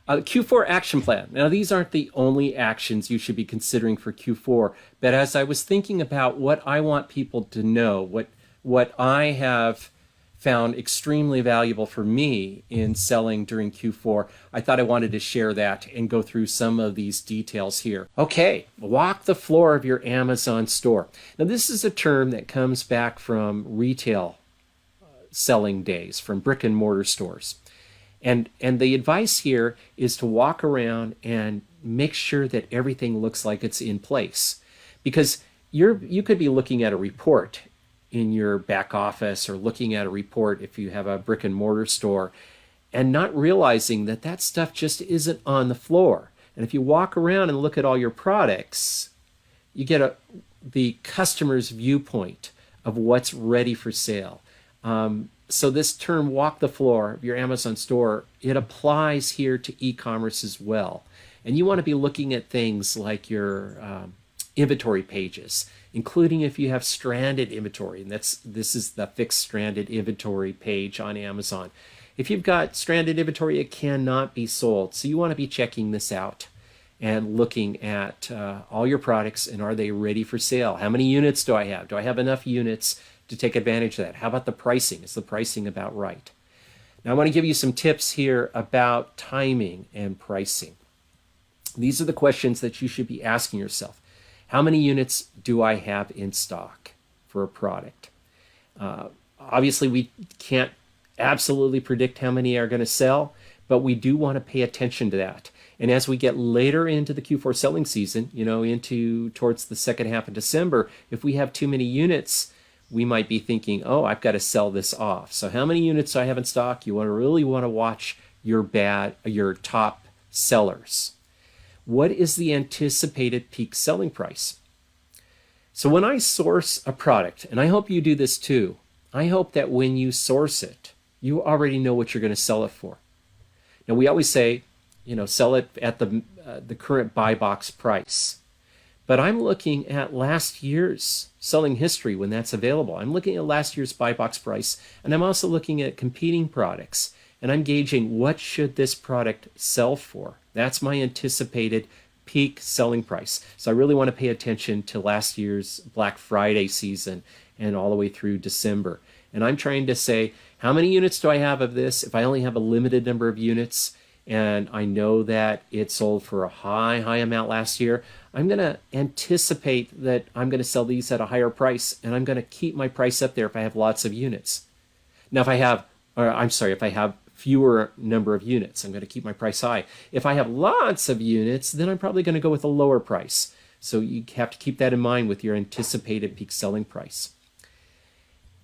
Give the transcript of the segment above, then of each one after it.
Q4 action plan. Now, these aren't the only actions you should be considering for Q4, but as I was thinking about what I want people to know, what I have found extremely valuable for me in selling during Q4, I thought I wanted to share that and go through some of these details here. Okay, walk the floor of your Amazon store. Now, this is a term that comes back from retail selling days, from brick and mortar stores. And the advice here is to walk around and make sure that everything looks like it's in place. Because you could be looking at a report in your back office or looking at a report if you have a brick and mortar store and not realizing that that stuff just isn't on the floor. And if you walk around and look at all your products, you get the customer's viewpoint of what's ready for sale. So this term, walk the floor of your Amazon store, it applies here to e-commerce as well. And you want to be looking at things like your inventory pages, including if you have stranded inventory. And this is the fixed stranded inventory page on Amazon. If you've got stranded inventory, it cannot be sold. So you want to be checking this out and looking at all your products and are they ready for sale? How many units do I have? Do I have enough units to take advantage of that? How about the pricing? Is the pricing about right? Now I want to give you some tips here about timing and pricing. These are the questions that you should be asking yourself. How many units do I have in stock for a product? Obviously, we can't absolutely predict how many are going to sell, but we do want to pay attention to that. And as we get later into the Q4 selling season, towards the second half of December, if we have too many units, we might be thinking, oh, I've got to sell this off. So how many units do I have in stock? You really want to watch your top sellers. What is the anticipated peak selling price? So when I source a product, and I hope you do this too, I hope that when you source it, you already know what you're going to sell it for. Now we always say, sell it at the current buy box price. But I'm looking at last year's selling history when that's available. I'm looking at last year's buy box price, and I'm also looking at competing products, and I'm gauging what should this product sell for. That's my anticipated peak selling price. So I really want to pay attention to last year's Black Friday season and all the way through December. And I'm trying to say, how many units do I have of this? If I only have a limited number of units, and I know that it sold for a high amount last year, I'm going to anticipate that I'm going to sell these at a higher price, and I'm going to keep my price up there if I have lots of units. Now, if I have fewer number of units, I'm going to keep my price high. If I have lots of units, then I'm probably going to go with a lower price. So you have to keep that in mind with your anticipated peak selling price.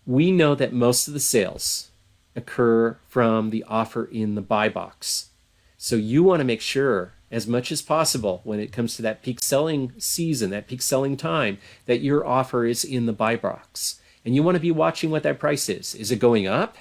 We know that most of the sales occur from the offer in the buy box. So you want to make sure, as much as possible, when it comes to that peak selling season, that peak selling time, that your offer is in the buy box. And you want to be watching what that price is. Is it going up?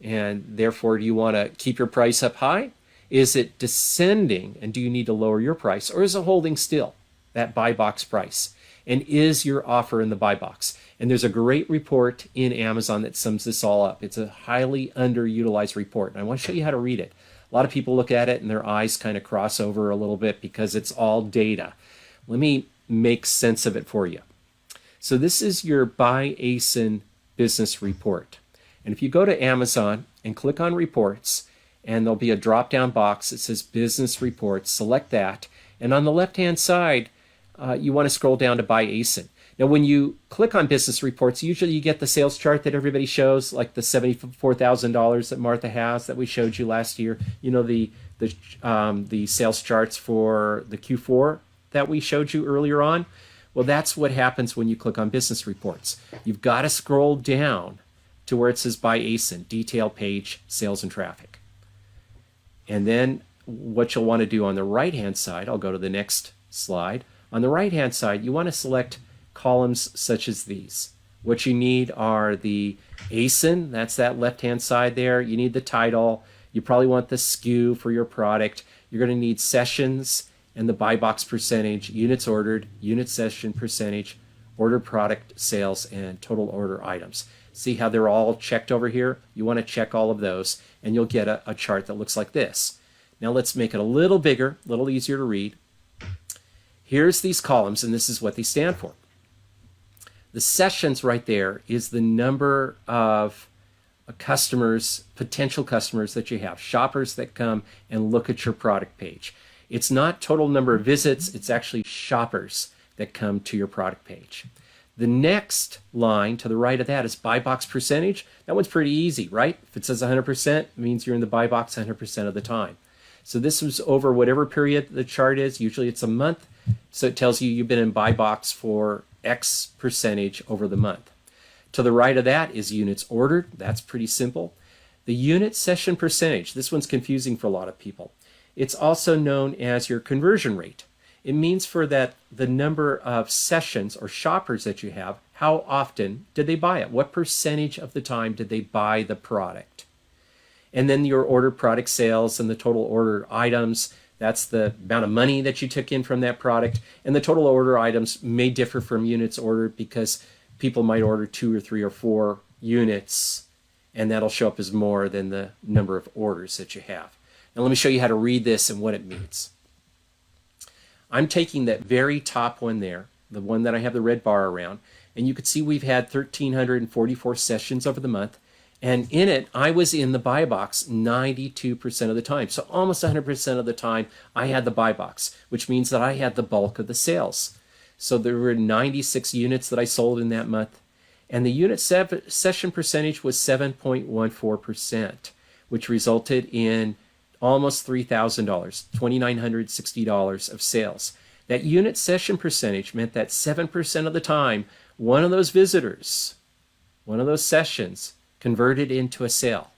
And therefore, do you want to keep your price up high? Is it descending, and do you need to lower your price? Or is it holding still, that buy box price? And is your offer in the buy box? And there's a great report in Amazon that sums this all up. It's a highly underutilized report, and I want to show you how to read it. A lot of people look at it and their eyes kind of cross over a little bit because it's all data. Let me make sense of it for you. So this is your Buy ASIN business report. And if you go to Amazon and click on reports, and there'll be a drop-down box that says business reports, select that. And on the left-hand side, you want to scroll down to Buy ASIN. Now, when you click on business reports, usually you get the sales chart that everybody shows, like the $74,000 that Martha has that we showed you last year. The sales charts for the Q4 that we showed you earlier on. Well, that's what happens when you click on business reports. You've got to scroll down to where it says Buy ASIN, detail page, sales and traffic. And then what you'll want to do on the right-hand side, I'll go to the next slide. On the right-hand side, you want to select columns such as these. What you need are the ASIN, that's that left-hand side there. You need the title. You probably want the SKU for your product. You're going to need sessions and the buy box percentage, units ordered, unit session percentage, order product sales, and total order items. See how they're all checked over here? You want to check all of those, and you'll get a chart that looks like this. Now let's make it a little bigger, a little easier to read. Here's these columns, and this is what they stand for. The sessions right there is the number of customers, potential customers that you have, shoppers that come and look at your product page. It's not total number of visits, it's actually shoppers that come to your product page. The next line to the right of that is buy box percentage. That one's pretty easy, right? If it says 100%, it means you're in the buy box 100% of the time. So this was over whatever period the chart is. Usually it's a month. So it tells you you've been in buy box for X percentage over the month. To the right of that is units ordered. That's pretty simple. The unit session percentage, this one's confusing for a lot of people. It's also known as your conversion rate. It means for that the number of sessions or shoppers that you have, how often did they buy it? What percentage of the time did they buy the product? And then your order product sales and the total order items, that's the amount of money that you took in from that product. And the total order items may differ from units ordered because people might order 2 or 3 or 4 units, and that'll show up as more than the number of orders that you have. Now let me show you how to read this and what it means. I'm taking that very top one there, the one that I have the red bar around, and you can see we've had 1,344 sessions over the month, and in it, I was in the buy box 92% of the time. So almost 100% of the time, I had the buy box, which means that I had the bulk of the sales. So there were 96 units that I sold in that month, and the unit session percentage was 7.14%, which resulted in almost $3,000, $2,960 of sales. That unit session percentage meant that 7% of the time, one of those visitors, one of those sessions, converted into a sale.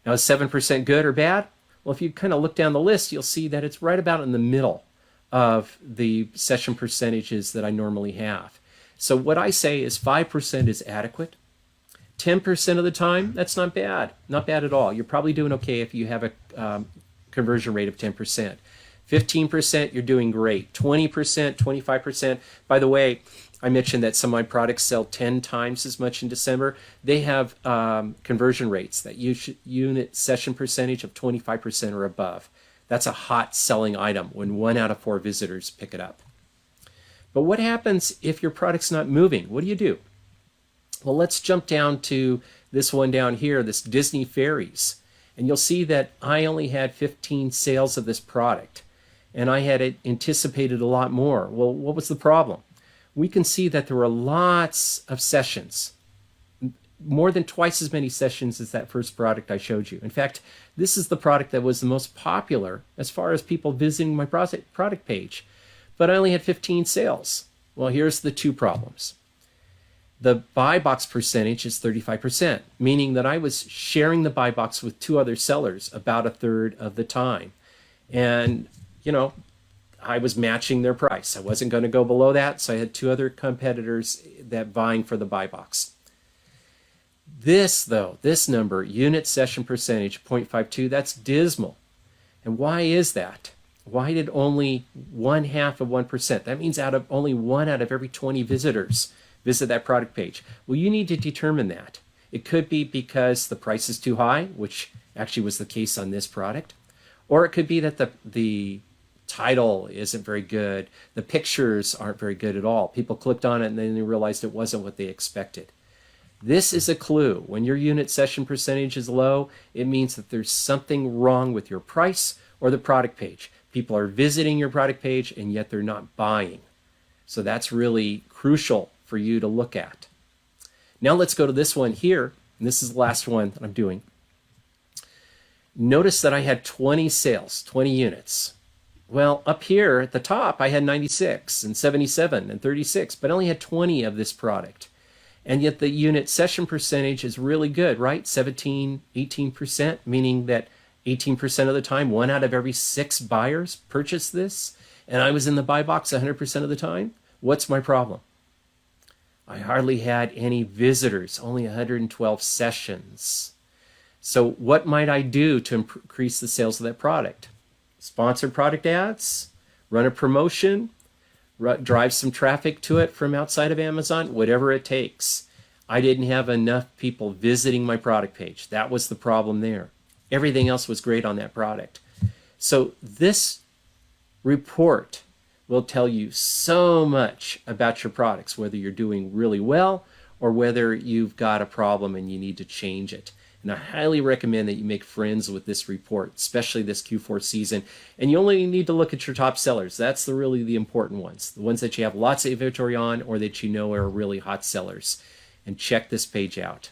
Now, is 7% good or bad? Well, if you kind of look down the list, you'll see that it's right about in the middle of the session percentages that I normally have. So what I say is 5% is adequate. 10% of the time, that's not bad. Not bad at all. You're probably doing okay if you have a conversion rate of 10%. 15%, you're doing great. 20%, 25%. By the way, I mentioned that some of my products sell 10 times as much in December. They have conversion rates, that unit session percentage of 25% or above. That's a hot selling item when 1 out of 4 visitors pick it up. But what happens if your product's not moving? What do you do? Well, let's jump down to this one down here, this Disney Fairies. And you'll see that I only had 15 sales of this product. And I had anticipated a lot more. Well, what was the problem? We can see that there were lots of sessions, more than twice as many sessions as that first product I showed you. In fact, this is the product that was the most popular as far as people visiting my product page. But I only had 15 sales. Well, here's the 2 problems. The buy box percentage is 35%, meaning that I was sharing the buy box with 2 other sellers about 1/3 of the time. And, you know, I was matching their price. I wasn't going to go below that, so I had 2 other competitors that vying for the buy box. This, though, this number, unit session percentage, 0.52, that's dismal. And why is that? Why did only 1/2 of 1%? That means only 1 out of every 20 visitors visit that product page. Well, you need to determine that. It could be because the price is too high, which actually was the case on this product. Or it could be that the title isn't very good. The pictures aren't very good at all. People clicked on it and then they realized it wasn't what they expected. This is a clue. When your unit session percentage is low, it means that there's something wrong with your price or the product page. People are visiting your product page and yet they're not buying. So that's really crucial for you to look at. Now let's go to this one here, and this is the last one that I'm doing. Notice that I had 20 sales, 20 units. Well, up here at the top, I had 96 and 77 and 36, but I only had 20 of this product. And yet the unit session percentage is really good, right? 17, 18%, meaning that 18% of the time, 1 out of every 6 buyers purchased this, and I was in the buy box 100% of the time. What's my problem? I hardly had any visitors, only 112 sessions. So what might I do to increase the sales of that product? Sponsored product ads, run a promotion, drive some traffic to it from outside of Amazon, whatever it takes. I didn't have enough people visiting my product page. That was the problem there. Everything else was great on that product. So this report will tell you so much about your products, whether you're doing really well or whether you've got a problem and you need to change it. And I highly recommend that you make friends with this report, especially this Q4 season. And you only need to look at your top sellers. That's really the important ones, the ones that you have lots of inventory on or that you know are really hot sellers. And check this page out.